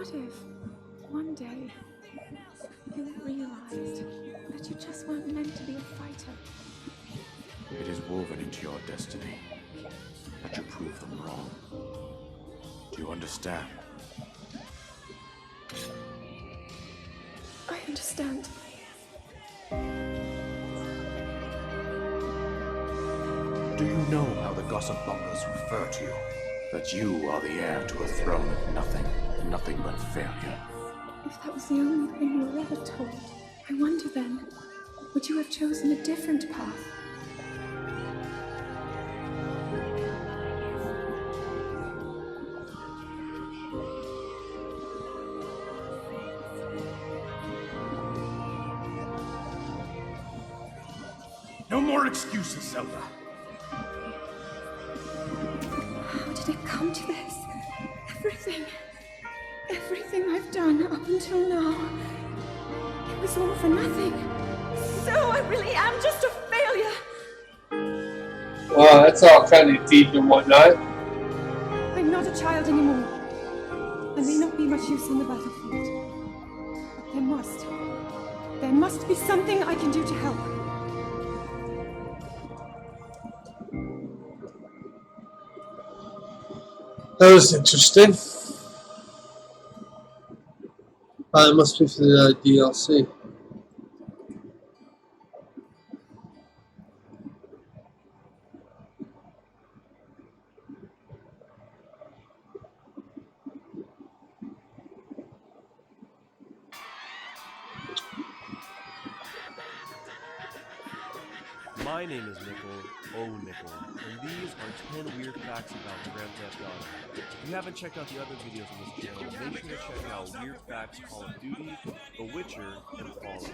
What if one day you realized that you just weren't meant to be a fighter? It is woven into your destiny that you prove them wrong. Do you understand? I understand. Do you know how the gossip mongers refer to you? That you are the heir to a throne of nothing but failure. If that was the only thing you were ever told, I wonder then, would you have chosen a different path? No more excuses, Zelda. How did it come to this? Everything I've done up until now, it was all for nothing. So I really am just a failure. Wow, that's all kind of deep and whatnot. I'm not a child anymore. I may not be much use on the battlefield. But there must be something I can do to help. That was interesting. It must be for the DLC. My name is Nico, Nico, and these are 10 weird facts about Grand Theft Auto. If you haven't checked out the other videos on this channel, make sure to check out Weird Facts Call of Duty, The Witcher, and Fallout.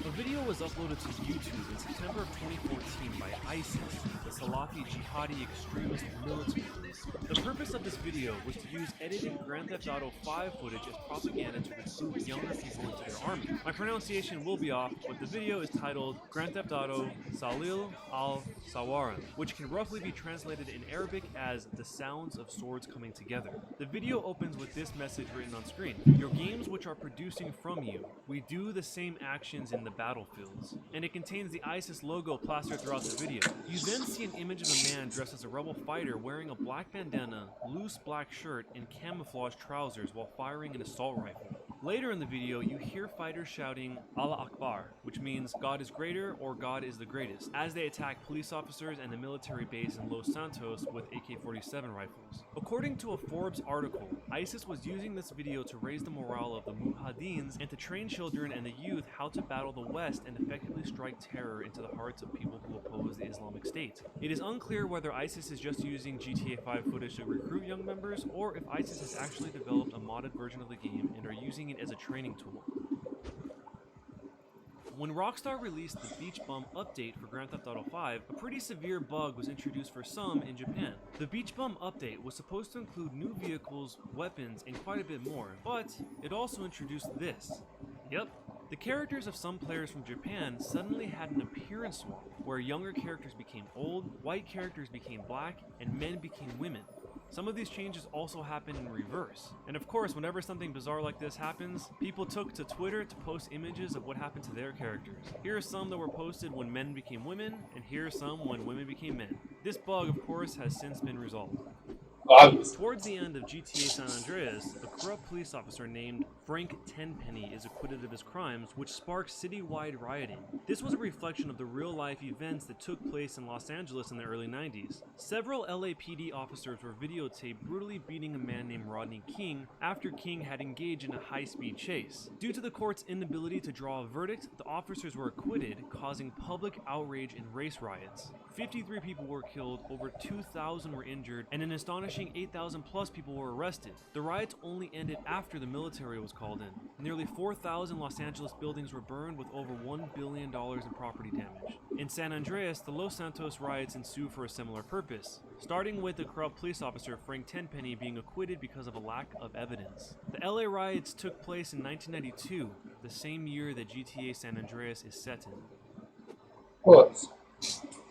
A video was uploaded to YouTube in September of 2014 by ISIS, the Salafi jihadi extremist military group. The purpose of this video was to use edited Grand Theft Auto 5 footage as propaganda to recruit younger people into their army. My pronunciation will be off, but the video is titled Grand Theft Auto Salil al-Sawaran, which can roughly be translated in Arabic as the sounds of swords coming together. The video opens with this message written on screen: your games which are producing from you, we do the same actions in the battlefields. And it contains the ISIS logo plastered throughout the video. You then see an image of a man dressed as a rebel fighter wearing a black bandana, loose black shirt, and camouflage trousers while firing an assault rifle. Later in the video, you hear fighters shouting Allah Akbar, which means God is greater or God is the greatest, as they attack police officers and the military base in Los Santos with AK-47 rifles. According to a Forbes article, ISIS was using this video to raise the morale of the Mujahideen and to train children and the youth how to battle the West and effectively strike terror into the hearts of people who oppose the Islamic State. It is unclear whether ISIS is just using GTA 5 footage to recruit young members, or if ISIS has actually developed a modded version of the game and are using it as a training tool. When Rockstar released the Beach Bum update for Grand Theft Auto 5, a pretty severe bug was introduced for some in Japan. The Beach Bum update was supposed to include new vehicles, weapons, and quite a bit more, but it also introduced this. Yep. The characters of some players from Japan suddenly had an appearance swap, where younger characters became old, white characters became black, and men became women. Some of these changes also happened in reverse. And of course, whenever something bizarre like this happens, people took to Twitter to post images of what happened to their characters. Here are some that were posted when men became women, and here are some when women became men. This bug, of course, has since been resolved. Towards the end of GTA San Andreas, a corrupt police officer named Frank Tenpenny is acquitted of his crimes, which sparked citywide rioting. This was a reflection of the real-life events that took place in Los Angeles in the early 90s. Several LAPD officers were videotaped brutally beating a man named Rodney King after King had engaged in a high-speed chase. Due to the court's inability to draw a verdict, the officers were acquitted, causing public outrage and race riots. 53 people were killed, over 2,000 were injured, and an astonishing 8,000 plus people were arrested. The riots only ended after the military was called in. Nearly 4,000 Los Angeles buildings were burned with over $1 billion in property damage. In San Andreas, the Los Santos riots ensue for a similar purpose, starting with the corrupt police officer Frank Tenpenny being acquitted because of a lack of evidence. The LA riots took place in 1992, the same year that GTA San Andreas is set in. What?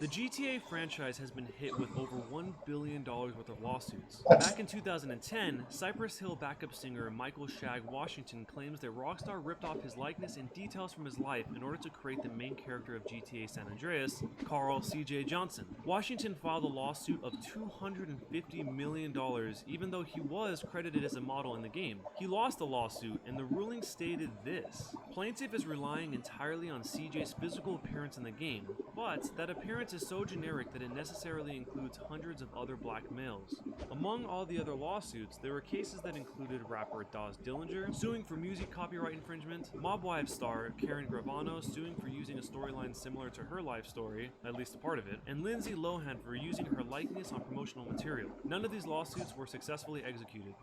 The The GTA franchise has been hit with over $1 billion worth of lawsuits. Back in 2010, Cypress Hill backup singer Michael Shag Washington claims that Rockstar ripped off his likeness and details from his life in order to create the main character of GTA San Andreas, Carl C.J. Johnson. Washington filed a lawsuit of $250 million even though he was credited as a model in the game. He lost the lawsuit, and the ruling stated this: plaintiff is relying entirely on CJ's physical appearance in the game, but that appearance is so generic that it necessarily includes hundreds of other black males. Among all the other lawsuits, there were cases that included rapper Daz Dillinger suing for music copyright infringement, Mob Wives star Karen Gravano suing for using a storyline similar to her life story, at least a part of it, and Lindsay Lohan for using her likeness on promotional material. None of these lawsuits were successfully executed.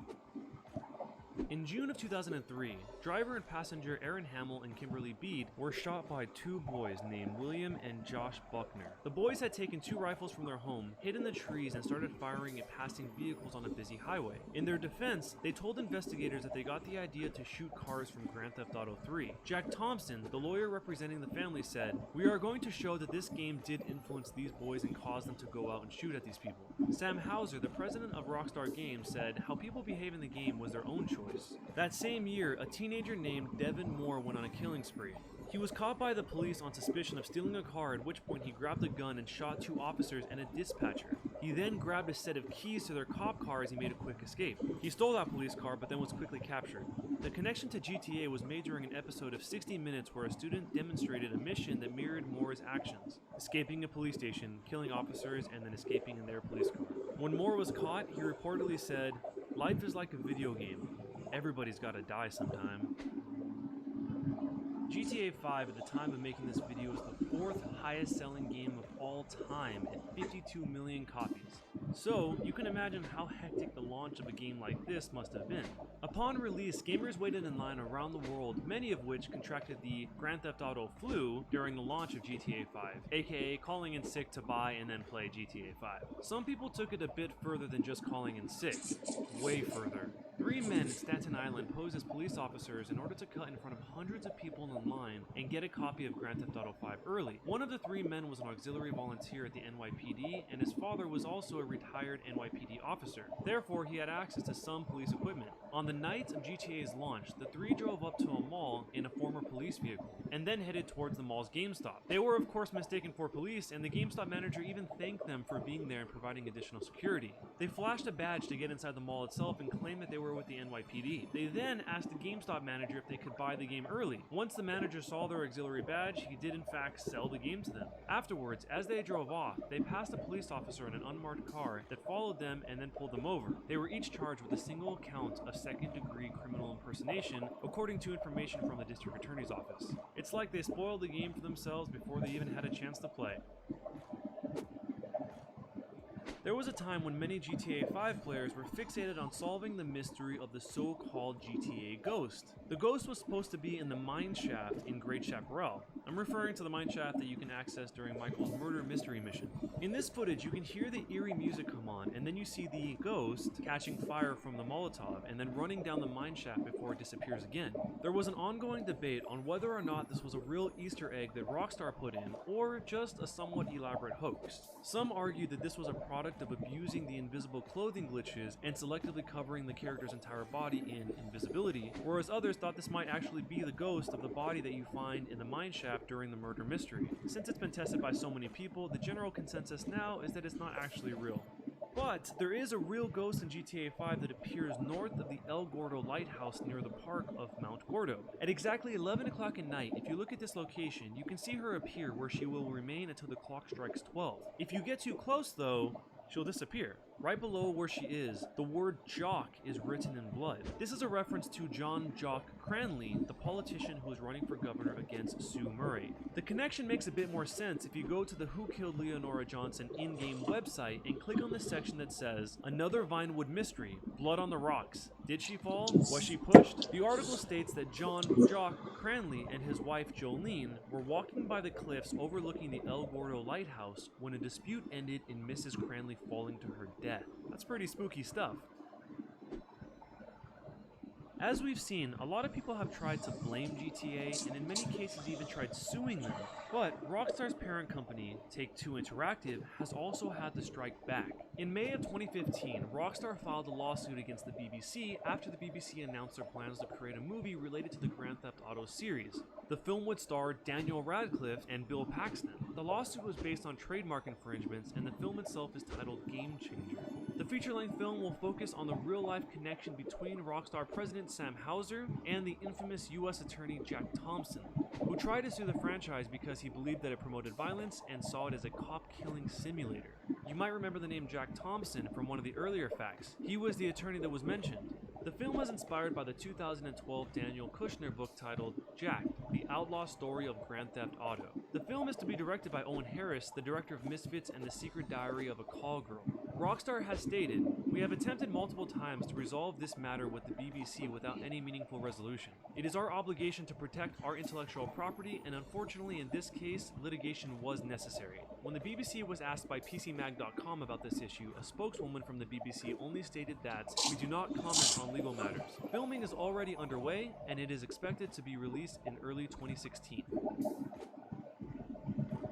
In June of 2003, driver and passenger Aaron Hamill and Kimberly Bede were shot by two boys named William and Josh Buckner. The boys had taken two rifles from their home, hid in the trees, and started firing at passing vehicles on a busy highway. In their defense, they told investigators that they got the idea to shoot cars from Grand Theft Auto 3. Jack Thompson, the lawyer representing the family, said, "We are going to show that this game did influence these boys and cause them to go out and shoot at these people." Sam Hauser, the president of Rockstar Games, said how people behave in the game was their own choice. That same year, a teenager named Devin Moore went on a killing spree. He was caught by the police on suspicion of stealing a car, at which point he grabbed a gun and shot two officers and a dispatcher. He then grabbed a set of keys to their cop car as he made a quick escape. He stole that police car but then was quickly captured. The connection to GTA was made during an episode of 60 Minutes where a student demonstrated a mission that mirrored Moore's actions, escaping a police station, killing officers, and then escaping in their police car. When Moore was caught, he reportedly said, "Life is like a video game. Everybody's gotta die sometime." GTA 5 at the time of making this video is the fourth highest selling game of all time at 52 million copies. So you can imagine how hectic the launch of a game like this must have been. Upon release, gamers waited in line around the world, many of which contracted the Grand Theft Auto flu during the launch of GTA 5, aka calling in sick to buy and then play GTA 5. Some people took it a bit further than just calling in sick, way further. 3 men in Staten Island posed as police officers in order to cut in front of hundreds of people in line and get a copy of Grand Theft Auto 5 early. One of the 3 men was an auxiliary volunteer at the NYPD, and his father was also a retired NYPD officer. Therefore, he had access to some police equipment. On the night of GTA's launch, the 3 drove up to a mall in a former police vehicle, and then headed towards the mall's GameStop. They were of course mistaken for police, and the GameStop manager even thanked them for being there and providing additional security. They flashed a badge to get inside the mall itself and claimed that they were with the NYPD. They then asked the GameStop manager if they could buy the game early. Once the manager saw their auxiliary badge, he did in fact sell the game to them. Afterwards, as they drove off, they passed a police officer in an unmarked car that followed them and then pulled them over. They were each charged with a single count of second-degree criminal impersonation, according to information from the district attorney's office. It's like they spoiled the game for themselves before they even had a chance to play. There was a time when many GTA 5 players were fixated on solving the mystery of the so-called GTA Ghost. The Ghost was supposed to be in the mine shaft in Great Chaparral. I'm referring to the mine shaft that you can access during Michael's murder mystery mission. In this footage, you can hear the eerie music come on, and then you see the Ghost catching fire from the Molotov and then running down the mine shaft before it disappears again. There was an ongoing debate on whether or not this was a real Easter egg that Rockstar put in, or just a somewhat elaborate hoax. Some argued that this was a product of abusing the invisible clothing glitches and selectively covering the character's entire body in invisibility, whereas others thought this might actually be the ghost of the body that you find in the mine shaft during the murder mystery. Since it's been tested by so many people, the general consensus now is that it's not actually real. But there is a real ghost in GTA 5 that appears north of the El Gordo lighthouse near the park of Mount Gordo. At exactly 11 o'clock at night, if you look at this location, you can see her appear where she will remain until the clock strikes 12. If you get too close though, she'll disappear. Right below where she is, the word Jock is written in blood. This is a reference to John Jock Cranley, the politician who is running for governor against Sue Murray. The connection makes a bit more sense if you go to the Who Killed Leonora Johnson in-game website and click on the section that says, "Another Vinewood Mystery, Blood on the Rocks. Did she fall? Was she pushed?" The article states that John Jock Cranley and his wife Jolene were walking by the cliffs overlooking the El Gordo lighthouse when a dispute ended in Mrs. Cranley falling to her death. That's pretty spooky stuff. As we've seen, a lot of people have tried to blame GTA, and in many cases even tried suing them, but Rockstar's parent company, Take-Two Interactive, has also had to strike back. In May of 2015, Rockstar filed a lawsuit against the BBC after the BBC announced their plans to create a movie related to the Grand Theft Auto series. The film would star Daniel Radcliffe and Bill Paxton. The lawsuit was based on trademark infringements, and the film itself is titled Game Changer. The feature-length film will focus on the real-life connection between Rockstar president Sam Houser and the infamous US attorney Jack Thompson, who tried to sue the franchise because he believed that it promoted violence and saw it as a cop-killing simulator. You might remember the name Jack Thompson from one of the earlier facts. He was the attorney that was mentioned. The film was inspired by the 2012 Daniel Kushner book titled Jack, The Outlaw Story of Grand Theft Auto. The film is to be directed by Owen Harris, the director of Misfits and The Secret Diary of a Call Girl. Rockstar has stated, "We have attempted multiple times to resolve this matter with the BBC without any meaningful resolution. It is our obligation to protect our intellectual property, and unfortunately in this case, litigation was necessary." When the BBC was asked by PCMag.com about this issue, a spokeswoman from the BBC only stated that, "We do not comment on legal matters." Filming is already underway, and it is expected to be released in early 2016.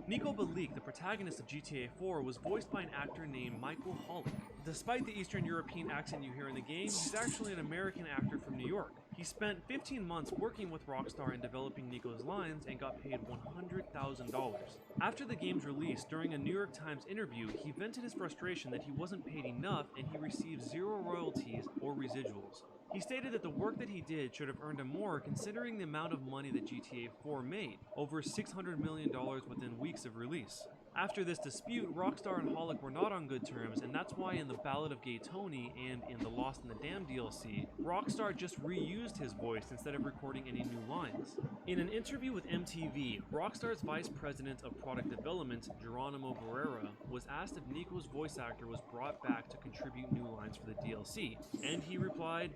Nico Bellic, the protagonist of GTA 4, was voiced by an actor named Michael Hollick. Despite the Eastern European accent you hear in the game, he's actually an American actor from New York. He spent 15 months working with Rockstar in developing Nico's lines and got paid $100,000. After the game's release, during a New York Times interview, he vented his frustration that he wasn't paid enough and he received zero royalties or residuals. He stated that the work that he did should have earned him more considering the amount of money that GTA 4 made, over $600 million within weeks of release. After this dispute, Rockstar and Hollick were not on good terms, and that's why in the Ballad of Gay Tony and in the Lost in the Dam DLC, Rockstar just reused his voice instead of recording any new lines. In an interview with MTV, Rockstar's Vice President of Product Development, Geronimo Barrera, was asked if Nico's voice actor was brought back to contribute new lines for the DLC, and he replied,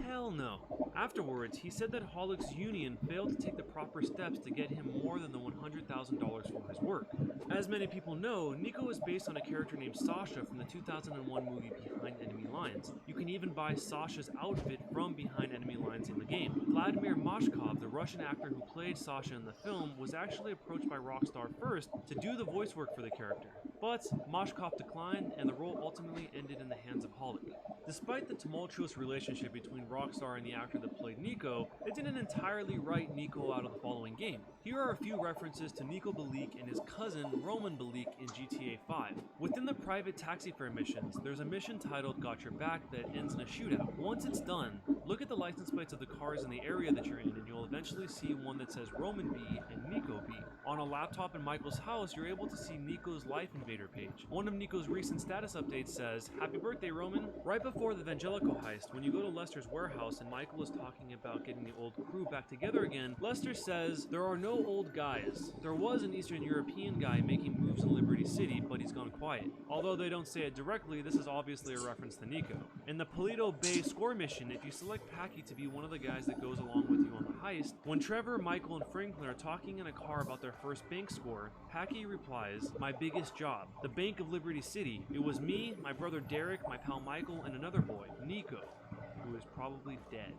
"Hell no." Afterwards, he said that Hollick's union failed to take the proper steps to get him more than the $100,000 for his work. As many people know, Nico is based on a character named Sasha from the 2001 movie Behind Enemy Lines. You can even buy Sasha's outfit from Behind Enemy Lines in the game. Vladimir Mashkov, the Russian actor who played Sasha in the film, was actually approached by Rockstar first to do the voice work for the character. But Mashkov declined, and the role ultimately ended in the hands of Hollick. Despite the tumultuous relationship between Rockstar and the actor that played Nico, it didn't entirely write Nico out of the following game. Here are a few references to Nico Bellic and his cousin Roman Bellic in GTA 5. Within the private taxi fare missions, there's a mission titled Got Your Back that ends in a shootout. Once it's done, look at the license plates of the cars in the area that you're in, and you'll eventually see one that says Roman B and Nico B. On a laptop in Michael's house, you're able to see Nico's Life Invader page. One of Nico's recent status updates says, "Happy birthday, Roman." Right before the Vangelico heist, when you go to Lester's warehouse and Michael is talking about getting the old crew back together again, Lester says, "There are no old guys. There was an Eastern European guy making moves in Liberty City, but he's gone quiet." Although they don't say it directly, this is obviously a reference to Nico. In the Polito Bay score mission, if you select Packy to be one of the guys that goes along with you on the heist, when Trevor, Michael, and Franklin are talking in a car about their first bank score, Packy replies, "My biggest job, the Bank of Liberty City. It was me, my brother Derek, my pal Michael, and another boy, Nico, who is probably dead."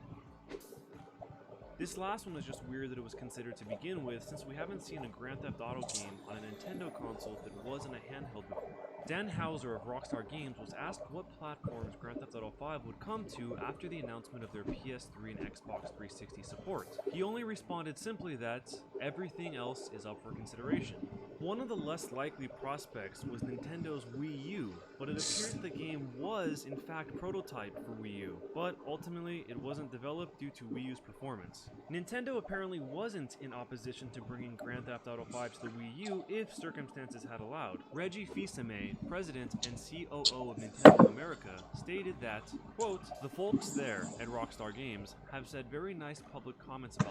This last one was just weird that it was considered to begin with, since we haven't seen a Grand Theft Auto game on a Nintendo console that wasn't a handheld before. Dan Houser of Rockstar Games was asked what platforms Grand Theft Auto 5 would come to after the announcement of their PS3 and Xbox 360 support. He only responded simply that everything else is up for consideration. One of the less likely prospects was Nintendo's Wii U, but it appears the game was in fact prototyped for Wii U, but ultimately it wasn't developed due to Wii U's performance. Nintendo apparently wasn't in opposition to bringing Grand Theft Auto 5 to the Wii U if circumstances had allowed. Reggie Fils-Aimé, president and COO of Nintendo America, stated that, quote, "The folks there at Rockstar Games have said very nice public comments about